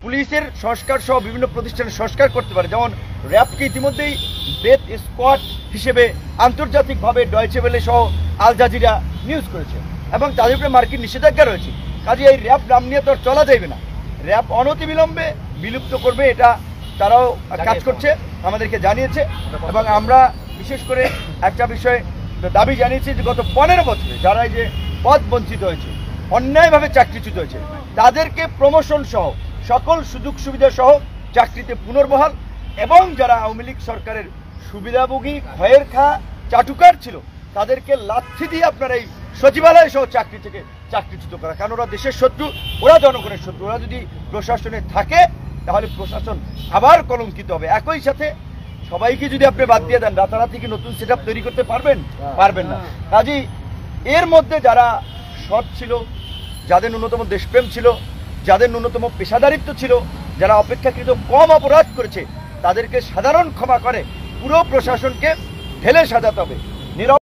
পুলিশের সংস্কার সহ বিভিন্ন প্রতিষ্ঠানের সংস্কার করতে পারে। যেমন র্যাবকে ইতিমধ্যেই ডেথ স্কোয়াড হিসেবে আন্তর্জাতিকভাবে ডয়েচে ওয়েলে সহ আল জাজিরা নিউজ করেছে এবং তাদের উপরে মার্কিন নিষেধাজ্ঞা রয়েছে। কাজে এই র্যাব নাম নিয়ে তো আর চলা যাবে না। র্যাব অনতিবিলম্বে বিলুপ্ত করবে, এটা তারাও কাজ করছে, আমাদেরকে জানিয়েছে। এবং আমরা বিশেষ করে একটা বিষয়ে দাবি জানিয়েছি যে গত 15 বছরে যারা এই যে পদ বঞ্চিত হয়েছে, অন্যায়ভাবে চাকরিচ্যুত হয়েছে, তাদেরকে প্রমোশন সহ সকল সুযোগ সুবিধা সহ চাকরিতে পুনর্বহাল, এবং যারা আওয়ামী লীগ সরকারের সুবিধাভোগী খয়ের খা চাটুকার ছিল তাদেরকে লাথি দিয়ে আপনার এই সচিবালয় সহ চাকরি থেকে চাকরিচ্যুত করা। কারণ ওরা দেশের শত্রু, ওরা জনগণের শত্রু। ওরা যদি প্রশাসনে থাকে তাহলে প্রশাসন আবার কলঙ্কিত হবে। একই সাথে সবাইকে যদি আপনি বাদ দিয়ে দেন, রাতারাতি কি নতুন সেট তৈরি করতে পারবেন না। কাজেই এর মধ্যে যারা সৎ ছিল, যাদের ন্যূনতম দেশপ্রেম ছিল, যাদের ন্যূনতম পেশাদারিত্ব ছিল, যারা অপেক্ষাকৃত কম অপরাধ করেছে, তাদেরকে সাধারণ ক্ষমা করে পুরো প্রশাসনকে ঢেলে সাজাতে হবে।